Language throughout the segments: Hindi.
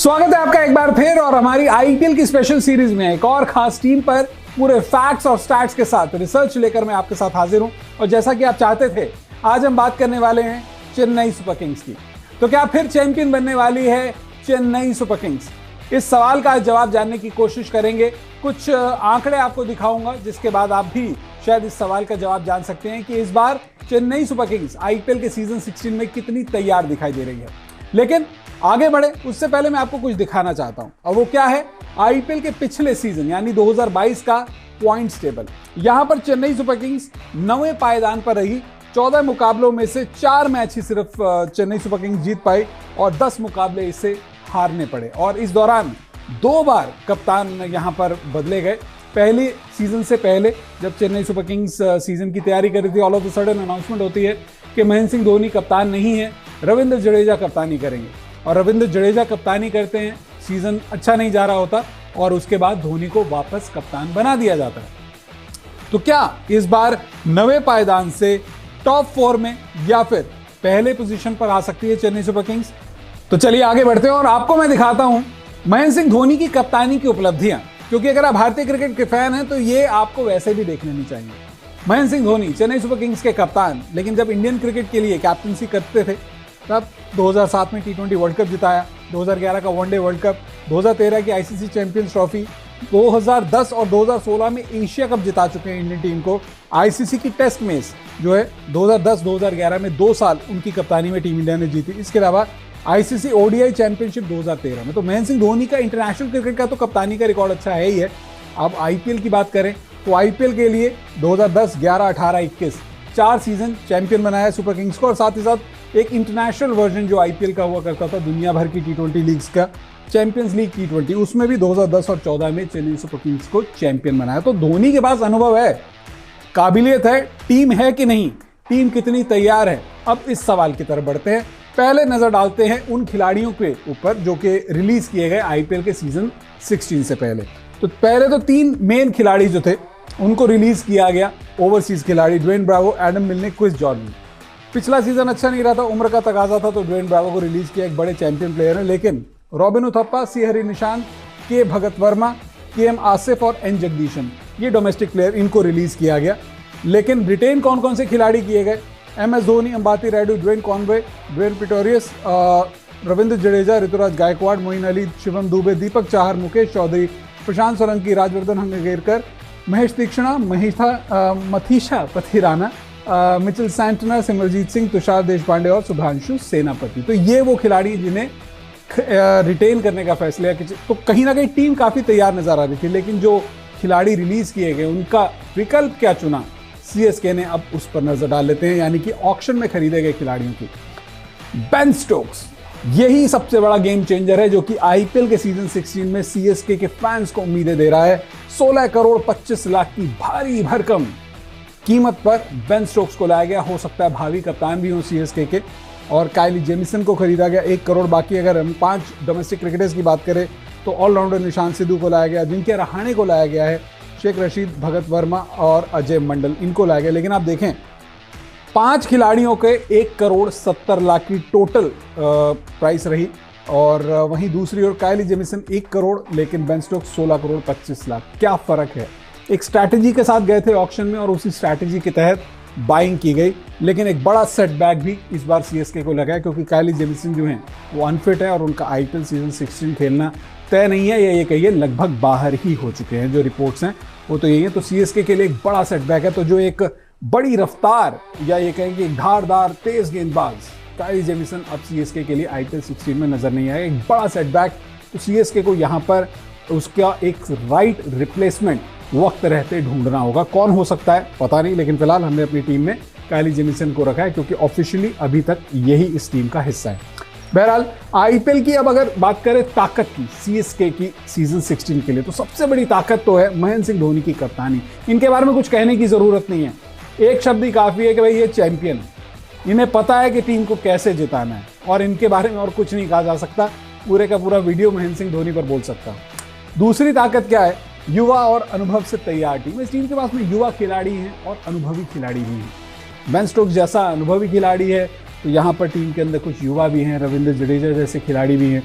स्वागत है आपका एक बार फिर और हमारी आईपीएल की स्पेशल सीरीज में एक और खास टीम पर पूरे फैक्ट्स और स्टैट्स के साथ रिसर्च लेकर मैं आपके साथ हाजिर हूं। और जैसा कि आप चाहते थे, आज हम बात करने वाले हैं चेन्नई सुपर किंग्स की। तो क्या फिर चैंपियन बनने वाली है चेन्नई सुपर किंग्स? इस सवाल का जवाब जानने की कोशिश करेंगे। कुछ आंकड़े आपको दिखाऊंगा जिसके बाद आप भी शायद इस सवाल का जवाब जान सकते हैं कि इस बार चेन्नई सुपर किंग्स आईपीएल के सीजन 16 में कितनी तैयार दिखाई दे रही है। लेकिन आगे बढ़े उससे पहले मैं आपको कुछ दिखाना चाहता हूं, और वो क्या है, आईपीएल के पिछले सीजन यानी 2022 का पॉइंट्स टेबल। यहां पर चेन्नई सुपर किंग्स 9वें पायदान पर रही। 14 मुकाबलों में से 4 मैच ही सिर्फ चेन्नई सुपर किंग्स जीत पाई और 10 मुकाबले इसे हारने पड़े। और इस दौरान 2 बार कप्तान यहां पर बदले गए। पहले सीजन से पहले जब चेन्नई सुपर किंग्स सीजन की तैयारी कर रही थी, all of the sudden announcement होती है कि महेंद्र सिंह धोनी कप्तान नहीं है, रविंद्र जडेजा कप्तानी करेंगे। और रविंद्र जडेजा कप्तानी करते हैं, सीजन अच्छा नहीं जा रहा होता और उसके बाद धोनी को वापस कप्तान बना दिया जाता है। तो क्या इस बार 9वें पायदान से टॉप 4 में या फिर पहले पोजीशन पर आ सकती है चेन्नई सुपर किंग्स? तो चलिए आगे बढ़ते हैं और आपको मैं दिखाता हूं महेंद्र सिंह धोनी की कप्तानी की उपलब्धियां, क्योंकि अगर आप भारतीय क्रिकेट के फैन हैं तो ये आपको वैसे भी देखने नहीं चाहिए। महेंद्र सिंह धोनी चेन्नई सुपर किंग्स के कप्तान, लेकिन जब इंडियन क्रिकेट के लिए कैप्टनसी करते थे तब 2007 में T20 वर्ल्ड कप जिताया, 2011 का वनडे वर्ल्ड कप, 2013 की आईसीसी चैंपियंस ट्रॉफी, 2010 और 2016 में एशिया कप जिता चुके हैं इंडियन टीम को। आईसीसी की टेस्ट मैच जो है 2010-2011 में 2 साल उनकी कप्तानी में टीम इंडिया ने जीती। इसके अलावा आईसीसी ओडीआई चैंपियनशिप 2013 में। तो महेंद्र सिंह धोनी का इंटरनेशनल क्रिकेट का तो कप्तानी का रिकॉर्ड अच्छा है ही है। अब आईपीएल की बात करें तो आईपीएल के लिए 2010, 11, 18, 21 4 सीजन चैंपियन बनाया सुपर किंग्स को, और साथ ही साथ एक इंटरनेशनल वर्जन जो आईपीएल का हुआ करता था दुनिया भर की T20 लीग्स का, चैंपियंस लीग T20, उसमें भी 2010 और 14 में चेन्नई सुपर किंग्स को चैंपियन बनाया। तो धोनी के पास अनुभव है, काबिलियत है, टीम है कि नहीं, टीम कितनी तैयार है। अब इस सवाल की तरफ बढ़ते हैं। पहले नजर डालते हैं उन खिलाड़ियों के ऊपर जो कि रिलीज किए गए आईपीएल के सीजन 16 से पहले। तो पहले तो 3 मेन खिलाड़ी जो थे उनको रिलीज किया गया। ओवरसीज खिलाड़ी ड्वेन ब्रावो, एडम मिलने, क्रिस जॉर्डन। पिछला सीजन अच्छा नहीं रहा था, उम्र का तकाजा था, तो ड्वेन ब्रावो को रिलीज किया, एक बड़े चैंपियन प्लेयर हैं। लेकिन रॉबिन उथप्पा, सी हरिनिशांत, के भगत वर्मा, के आसिफ और एन जगदीशन, ये डोमेस्टिक प्लेयर, इनको रिलीज किया गया। लेकिन रिटेन कौन कौन से खिलाड़ी किए गए? MS Dhoni, Ambati Rayudu, Dwayne Conway, Dwaine Pretorius, Ravindra Jadeja, Ruturaj Gaikwad, Moeen Ali, Shivam Dube, Deepak Chahar, Mukesh Choudhary, Prashant Solanki, Rajvardhan Hangargekar, Maheesh Theekshana, Matheesha Pathirana, Mitchell Santner, Simarjeet Singh, Tushar Deshpande और सुधांशु सेनापति। तो ये वो खिलाड़ी जिन्हें रिटेन करने का फैसला किया। तो कहीं ना कहीं टीम काफ़ी तैयार नजर आ रही थी, लेकिन जो खिलाड़ी रिलीज किए गए उनका विकल्प क्या चुना सीएसके ने, अब उस पर नजर डाल लेते हैं, यानी कि ऑक्शन में खरीदे गए खिलाड़ियों की। बेन स्टोक्स, यही सबसे बड़ा गेम चेंजर है जो कि आईपीएल के सीजन 16 में सीएसके के फैंस को उम्मीदें दे रहा है। 16 करोड़ 25 लाख की भारी भरकम कीमत पर बेन स्टोक्स को लाया गया। हो सकता है भावी कप्तान भी हो सीएसके के। और काइली जेमिसन को खरीदा गया 1 करोड़। बाकी अगर हम 5 डोमेस्टिक क्रिकेटर्स की बात करें तो ऑलराउंडर निशांत सिद्धू को लाया गया, अजिंक्य रहाणे को लाया गया है, शेख रशीद, भगत वर्मा और अजय मंडल, इनको लाया गया। लेकिन आप देखें 5 खिलाड़ियों के 1 करोड़ 70 लाख की टोटल प्राइस रही, और वहीं दूसरी ओर काइली जेमिसन 1 करोड़, लेकिन बेन स्टोक्स 16 करोड़ 25 लाख। क्या फर्क है? एक स्ट्रैटेजी के साथ गए थे ऑक्शन में और उसी स्ट्रैटेजी के तहत बाइंग की गई। लेकिन एक बड़ा सेटबैक भी इस बार सीएसके को लगा है, क्योंकि काइली जेमिसन जो हैं वो अनफिट है और उनका आईपीएल सीजन 16 खेलना तय नहीं है, या ये कहिए लगभग बाहर ही हो चुके हैं। जो रिपोर्ट्स हैं वो तो यही है। तो सीएसके के लिए एक बड़ा सेटबैक है। तो जो एक बड़ी रफ्तार या ये कहेंगे धारदार तेज गेंदबाज काइली जेमिसन अब सीएसके के लिए आईपीएल 16 में नजर नहीं आया, एक बड़ा सेटबैक। तो सीएसके को यहाँ पर उसका एक राइट रिप्लेसमेंट वक्त रहते ढूंढना होगा। कौन हो सकता है पता नहीं, लेकिन फिलहाल हमने अपनी टीम में काइली जेमिसन को रखा है, क्योंकि ऑफिशियली अभी तक यही इस टीम का हिस्सा है। बहरहाल आईपीएल की अब अगर बात करें ताकत की सीएसके की सीजन 16 के लिए, तो सबसे बड़ी ताकत तो है महेंद्र सिंह धोनी की कप्तानी। इनके बारे में कुछ कहने की जरूरत नहीं है, एक शब्द ही काफी है कि भाई ये चैंपियन है। इन्हें पता है कि टीम को कैसे जिताना है, और इनके बारे में और कुछ नहीं कहा जा सकता। पूरे का पूरा वीडियो महेंद्र सिंह धोनी पर बोल सकता। दूसरी ताकत क्या है? युवा और अनुभव से तैयार टीम। इस टीम के पास में युवा खिलाड़ी हैं और अनुभवी खिलाड़ी भी हैं। बेन स्टोक्स जैसा अनुभवी खिलाड़ी है, तो यहाँ पर टीम के अंदर कुछ युवा भी हैं, रविंद्र जडेजा जैसे खिलाड़ी भी हैं।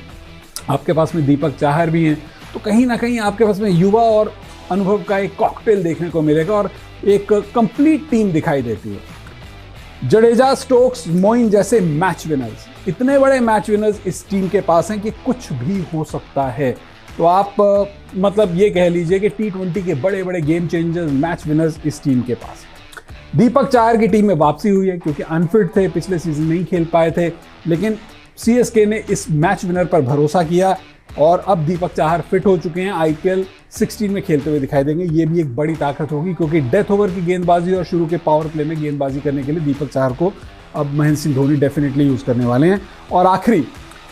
आपके पास में दीपक चाहर भी हैं, तो कहीं ना कहीं आपके पास में युवा और अनुभव का एक कॉकटेल देखने को मिलेगा और एक कंप्लीट टीम दिखाई देती है। जडेजा, स्टोक्स, मोइन जैसे मैच विनर्स, इतने बड़े मैच विनर्स इस टीम के पास हैं कि कुछ भी हो सकता है। तो आप मतलब ये कह लीजिए कि T20 के बड़े बड़े गेम चेंजर्स, मैच विनर्स इस टीम के पास। दीपक चाहर की टीम में वापसी हुई है क्योंकि अनफिट थे, पिछले सीजन नहीं खेल पाए थे, लेकिन CSK ने इस मैच विनर पर भरोसा किया और अब दीपक चाहर फिट हो चुके हैं, IPL 16 में खेलते हुए दिखाई देंगे। ये भी एक बड़ी ताकत होगी क्योंकि डेथ ओवर की गेंदबाजी और शुरू के पावर प्ले में गेंदबाजी करने के लिए दीपक चाहर को अब महेंद्र सिंह धोनी डेफिनेटली यूज करने वाले हैं। और आखिरी,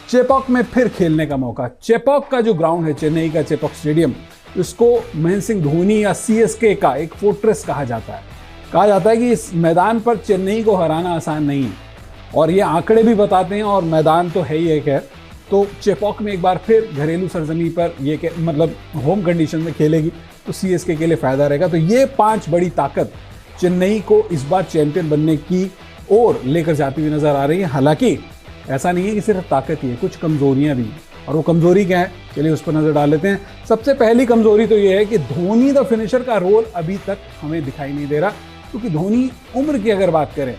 चेपॉक में फिर खेलने का मौका। चेपॉक का जो ग्राउंड है, चेन्नई का चेपॉक स्टेडियम, इसको महेंद्र सिंह धोनी या CSK का एक फोर्ट्रेस कहा जाता है। कहा जाता है कि इस मैदान पर चेन्नई को हराना आसान नहीं है और ये आंकड़े भी बताते हैं और मैदान तो है ही एक है। तो चेपॉक में एक बार फिर घरेलू सरजमी पर ये मतलब होम कंडीशन में खेलेगी तो CSK के लिए फायदा रहेगा। तो ये 5 बड़ी ताकत चेन्नई को इस बार चैंपियन बनने की ओर लेकर जाती हुई नजर आ रही है। हालांकि ऐसा नहीं है कि सिर्फ ताकत ही है, कुछ कमजोरियां भी हैं और वो कमजोरी क्या है, चलिए उस पर नजर डाल लेते हैं। सबसे पहली कमजोरी तो ये है कि धोनी द फिनिशर का रोल अभी तक हमें दिखाई नहीं दे रहा, क्योंकि धोनी उम्र की अगर बात करें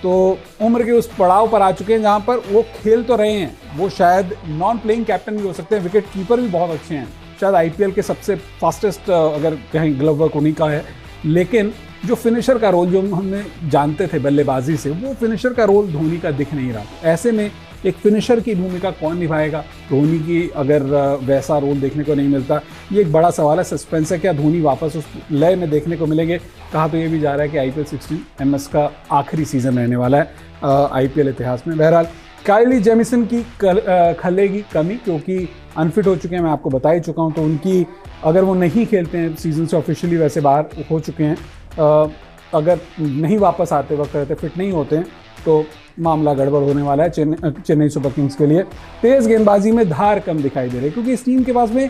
तो उम्र के उस पड़ाव पर आ चुके हैं जहां पर वो खेल तो रहे हैं, वो शायद नॉन प्लेइंग कैप्टन भी हो सकते हैं, विकेट कीपर भी बहुत अच्छे हैं, शायद IPL के सबसे फास्टेस्ट अगर कहीं ग्लव वर्क उन्हीं का है, लेकिन जो फिनिशर का रोल जो हमने जानते थे बल्लेबाजी से, वो फिनिशर का रोल धोनी का दिख नहीं रहा। ऐसे में एक फिनिशर की भूमिका कौन निभाएगा, धोनी की अगर वैसा रोल देखने को नहीं मिलता, ये एक बड़ा सवाल है। सस्पेंस है, क्या धोनी वापस उस लय में देखने को मिलेंगे। कहा तो ये भी जा रहा है कि IPL 16 MS का आखिरी सीजन रहने वाला है IPL इतिहास में। बहरहाल काइली जेमिसन की खलेगी कमी, क्योंकि अनफिट हो चुके हैं, मैं आपको बता ही चुका हूँ। तो उनकी अगर वो नहीं खेलते हैं सीजन से, ऑफिशियली वैसे बाहर हो चुके हैं, अगर नहीं वापस आते वक्त रहते, फिट नहीं होते हैं, तो मामला गड़बड़ होने वाला है चेन्नई सुपर किंग्स के लिए। तेज गेंदबाजी में धार कम दिखाई दे रही है क्योंकि इस टीम के पास में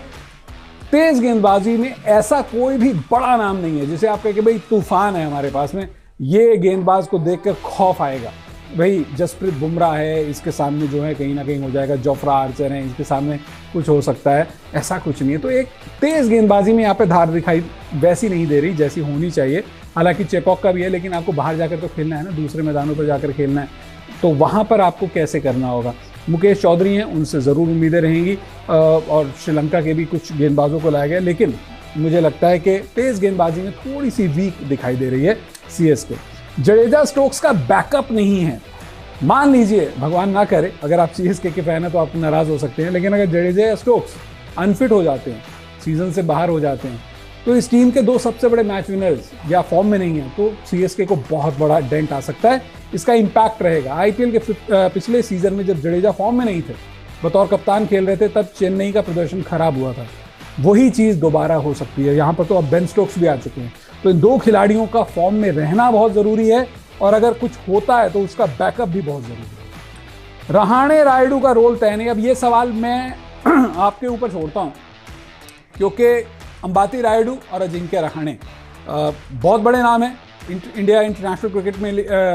तेज गेंदबाजी में ऐसा कोई भी बड़ा नाम नहीं है जिसे आप कहें कि भाई तूफान है हमारे पास में, ये गेंदबाज को देखकर खौफ आएगा। भाई जसप्रीत बुमराह है, इसके सामने जो है कहीं ना कहीं हो जाएगा, जोफ्रा आर्चर है, इसके सामने कुछ हो सकता है, ऐसा कुछ नहीं है। तो एक तेज गेंदबाजी में यहाँ पे धार दिखाई वैसी नहीं दे रही जैसी होनी चाहिए। हालांकि चेपॉक का भी है, लेकिन आपको बाहर जाकर तो खेलना है ना, दूसरे मैदानों पर जाकर खेलना है, तो वहाँ पर आपको कैसे करना होगा। मुकेश चौधरी हैं, उनसे ज़रूर उम्मीदें रहेंगी और श्रीलंका के भी कुछ गेंदबाजों को लाया गया, लेकिन मुझे लगता है कि तेज़ गेंदबाजी में थोड़ी सी वीक दिखाई दे रही है CSK। जडेजा स्टोक्स का बैकअप नहीं है। मान लीजिए, भगवान ना करे, अगर आप CSK के फैन हैं तो आप नाराज़ हो सकते हैं, लेकिन अगर जडेजा या स्टोक्स अनफिट हो जाते हैं, सीजन से बाहर हो जाते हैं, तो इस टीम के 2 सबसे बड़े मैच विनर्स या फॉर्म में नहीं है, तो CSK को बहुत बड़ा डेंट आ सकता है। इसका इम्पैक्ट रहेगा। IPL के पिछले सीजन में जब जडेजा फॉर्म में नहीं थे, बतौर कप्तान खेल रहे थे, तब चेन्नई का प्रदर्शन खराब हुआ था। वही चीज़ दोबारा हो सकती है। यहाँ पर तो अब बेन स्टोक्स भी आ चुके हैं, तो इन 2 खिलाड़ियों का फॉर्म में रहना बहुत ज़रूरी है और अगर कुछ होता है तो उसका बैकअप भी बहुत ज़रूरी है। रहाणे रायडू का रोल तय नहीं। अब ये सवाल मैं आपके ऊपर छोड़ता हूँ, क्योंकि अंबाती रायडू और अजिंक्य रहाणे बहुत बड़े नाम हैं इंडिया इंटरनेशनल क्रिकेट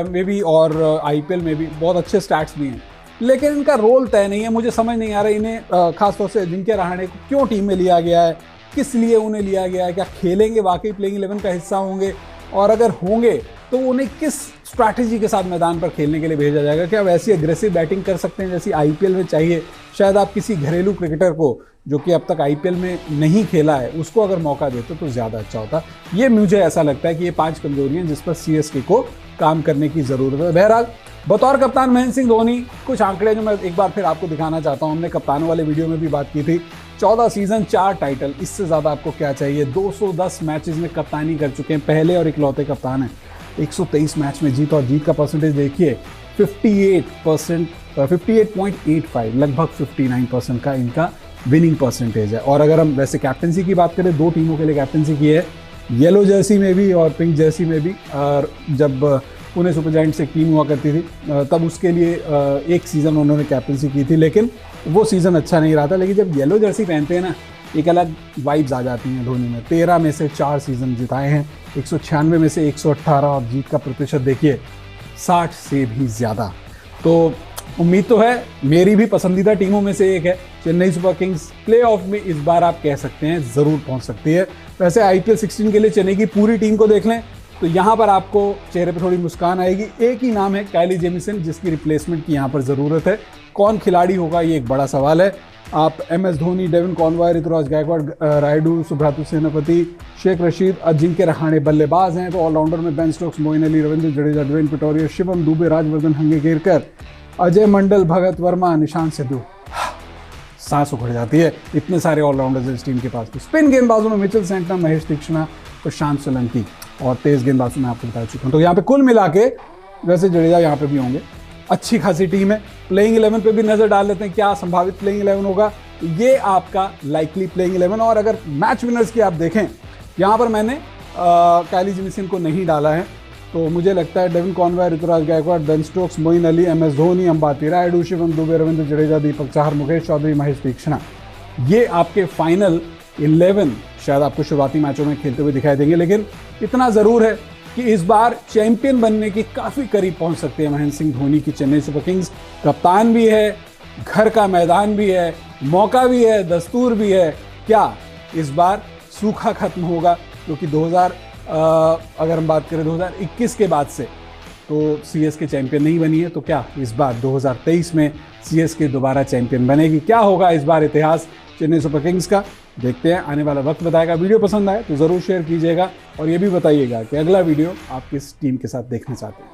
में भी और IPL में भी, बहुत अच्छे स्टैट्स भी हैं, लेकिन इनका रोल तय नहीं है। मुझे समझ नहीं आ रहा इन्हें खासतौर से अजिंक्य रहाणे को क्यों टीम में लिया गया है, किस लिए उन्हें लिया गया है, क्या खेलेंगे, वाकई प्लेइंग 11 का हिस्सा होंगे, और अगर होंगे तो उन्हें किस स्ट्रैटेजी के साथ मैदान पर खेलने के लिए भेजा जाएगा। क्या वैसी एग्रेसिव बैटिंग कर सकते हैं जैसी IPL में चाहिए। शायद आप किसी घरेलू क्रिकेटर को जो कि अब तक IPL में नहीं खेला है, उसको अगर मौका देते तो ज़्यादा अच्छा होता। ये मुझे ऐसा लगता है कि ये 5 कमजोरियां जिस पर CSK को काम करने की ज़रूरत है। बहरहाल बतौर कप्तान महेंद्र सिंह धोनी, कुछ आंकड़े जो मैं एक बार फिर आपको दिखाना चाहता हूँ। हमने कप्तानों वाले वीडियो में भी बात की थी, 14 सीजन 4 टाइटल, इससे ज़्यादा आपको क्या चाहिए। 210 मैचेस में कप्तानी कर चुके हैं, पहले और इकलौते कप्तान हैं। 123 मैच में जीत, और जीत का परसेंटेज देखिए 58%, 58.85, लगभग 59% का इनका विनिंग परसेंटेज है। और अगर हम वैसे कैप्टनसी की बात करें, 2 टीमों के लिए कैप्टनसी की है, येलो जर्सी में भी और पिंक जर्सी में भी। और जब पुणे सुपर जायंट्स से टीम हुआ करती थी तब उसके लिए एक सीज़न उन्होंने कैप्टनसी की थी, लेकिन वो सीज़न अच्छा नहीं रहा था। लेकिन जब येलो जर्सी पहनते हैं ना, एक अलग वाइब्स आ जाती हैं धोनी में। 13 में से 4 सीज़न जिताए हैं, 196 में से 118, और जीत का प्रतिशत देखिए 60 से भी ज़्यादा। तो उम्मीद तो है, मेरी भी पसंदीदा टीमों में से एक है चेन्नई सुपर किंग्स। प्लेऑफ में इस बार आप कह सकते हैं जरूर पहुंच सकती है। वैसे आईपीएल 16 के लिए चेन्नई की पूरी टीम को देख लें तो यहाँ पर आपको चेहरे पर थोड़ी मुस्कान आएगी। एक ही नाम है, काइली जेमिसन, जिसकी रिप्लेसमेंट की यहाँ पर ज़रूरत है। कौन खिलाड़ी होगा ये एक बड़ा सवाल है। आप MS Dhoni, Devon Conway, Ruturaj Gaikwad, Rayudu, सुब्रातु सेनापति, शेख रशीद, अजिंक्य रहाणे बल्लेबाज हैं। तो ऑलराउंडर में Ben Stokes, Moeen Ali, Ravindra Jadeja, Dwaine Pretorius, Shivam Dube, Rajvardhan Hangargekar, Ajay Mandal, Bhagat Varma, Nishant Sidhu. सांस उखड़ जाती है, इतने सारे ऑलराउंडर्स इस टीम के पास। तो स्पिन गेंदबाजों में मिचेल सेंटनर, महेश तीक्ष्णा, प्रशांत सोलंकी, और तेज गेंदबाजों में आपको बता चुका हूं। तो यहाँ पे कुल मिला के, वैसे जडेजा यहाँ पे भी होंगे, अच्छी खासी टीम है। प्लेइंग 11 पे भी नजर डाल लेते हैं, क्या संभावित प्लेइंग 11 होगा। ये आपका लाइकली प्लेइंग 11। और अगर मैच विनर्स की आप देखें, यहाँ पर मैंने काइली जेमिसन को नहीं डाला है। तो मुझे लगता है Devon Conway, Ruturaj Gaikwad, Ben Stokes, Moeen Ali, MS Dhoni, Ambati Rayudu, Shivam Dube, Ravindra Jadeja, Deepak Chahar, Mukesh Choudhary, Maheesh Theekshana, ये आपके फाइनल 11 शायद आपको शुरुआती मैचों में खेलते हुए दिखाई देंगे। लेकिन इतना ज़रूर है कि इस बार चैंपियन बनने की काफ़ी करीब पहुंच सकते हैं महेंद्र सिंह धोनी की चेन्नई सुपर किंग्स। कप्तान भी है, घर का मैदान भी है, मौका भी है, दस्तूर भी है। क्या इस बार सूखा खत्म होगा? क्योंकि अगर हम बात करें 2021 के बाद से तो सीएसके चैंपियन नहीं बनी है। तो क्या इस बार 2023 में सीएसके दोबारा चैंपियन बनेगी? क्या होगा इस बार इतिहास चेन्नई सुपर किंग्स का? देखते हैं, आने वाला वक्त बताएगा। वीडियो पसंद आए तो ज़रूर शेयर कीजिएगा और ये भी बताइएगा कि अगला वीडियो आप किस टीम के साथ देखना चाहते हैं।